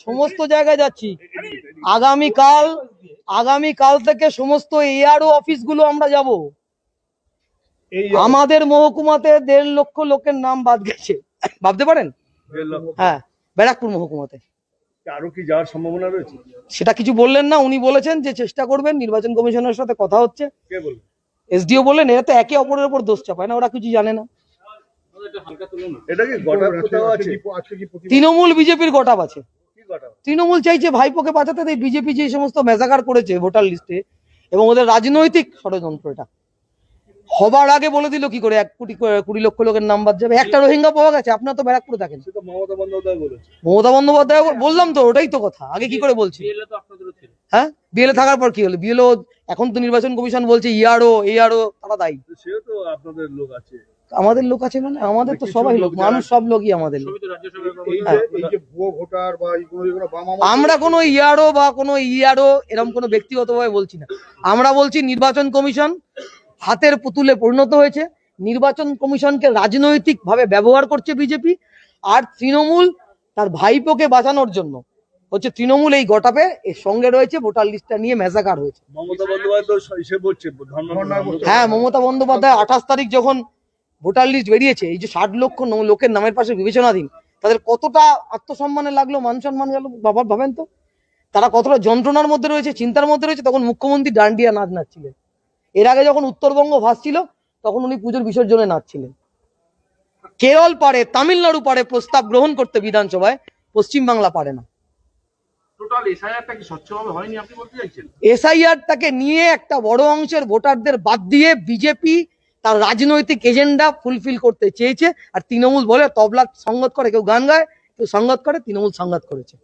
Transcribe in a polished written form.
সমস্ত জায়গায় যাচ্ছি। আগামীকাল থেকে সমস্ত এআরও অফিসগুলো আমরা যাব। আমাদের মহকুমাতে 1.5 লক্ষ লোকের নাম বাদ গেছে, ভাবতে পারেন? হ্যাঁ, ব্যারাকপুর মহকুমাতে। আরো কি যাওয়ার সম্ভাবনা রয়েছে? সেটা কিছু বললেন না, উনি বলেছেন যে চেষ্টা করবেন, নির্বাচন কমিশনের সাথে কথা হচ্ছে। কে বলবেন? এসডিও বললেন, এরা তো একে অপরের উপর দোষ চাপায় না, ওরা কিছু জানে না। এটা কি গোটা কোথাও আছে? তৃণমূল বিজেপির গোটাপ আছে। তৃণমূল চাইছে ভাইপোকে বাঁচাতে, তাই বিজেপি যে সমস্ত মেজাকার করেছে ভোটার লিস্টে, এবং ওদের রাজনৈতিক ষড়যন্ত্র, এটা হবার আগে বলে দিল কি করে 1 কোটি 20 লক্ষ লোকের নাম বাদ যাবে। একটা রোহিঙ্গা পাওয়া গেছে, আপনার তো ব্যারাকপুরে থাকেন। মমতা বন্দ্যোপাধ্যায় বলেছে। মমতা বন্দ্যোপাধ্যায় বললাম তো, ওটাই তো কথা। আগে কি করে বলছি? হ্যাঁ, বিএলএ থাকার পর কি হলো? বিএলও এখন তো নির্বাচন কমিশন বলছে এআরও তারা দায়ী। সেও তো আপনাদের লোক আছে। আমাদের লোক আছে মানে আমাদের তো সবাই লোক, মানুষ সব লোকই আমাদের লোক। আমরা কোনো ইআরও এরকম কোনো ব্যক্তিগতভাবে বলছি না। আমরা বলছি নির্বাচন কমিশন হাতের পুতুলে পরিণত হয়েছে। নির্বাচন কমিশনকে রাজনৈতিক ভাবে ব্যবহার করছে বিজেপি, আর তৃণমূল তার ভাইপোকে বাঁচানোর জন্য হচ্ছে তৃণমূল এই গোটাপে এর সঙ্গে রয়েছে, ভোটার লিস্টটা নিয়ে মেজাকার হয়েছে। মমতা বন্দ্যোপাধ্যায় হিসেব হচ্ছে। হ্যাঁ, মমতা বন্দ্যোপাধ্যায় 28 তারিখ যখন ভোটার লিস্ট বেরিয়েছে, এই যে 60 লক্ষ লোকের নামের পাশে বিবেচনাধীন, তাদের কতটা আত্মসম্মানে লাগলো, মান সম্মান গেল, ভাবেন তো। তারা কতটা যন্ত্রণার মধ্যে রয়েছে, চিন্তার মধ্যে রয়েছে। তখন মুখ্যমন্ত্রী ডান্ডিয়া নাচ নাচছিলেন। এর আগে যখন উত্তরবঙ্গ ভাসছিল, তখন উনি পুজোর বিসর্জনে নাচছিলেন। কেরল পারে, তামিলনাড়ু পারে প্রস্তাব গ্রহণ করতে বিধানসভায়, পশ্চিমবাংলা পারে না। এসআইআরটাকে নিয়ে একটা বড় অংশের ভোটারদের বাদ দিয়ে বিজেপি তার রাজনৈতিক এজেন্ডা ফুলফিল করতে চেয়েছে। আর তৃণমূল বলে তবলা সঙ্গত করে, কেউ গান গায়, কেউ সঙ্গত করে, তৃণমূল সঙ্গত করেছে।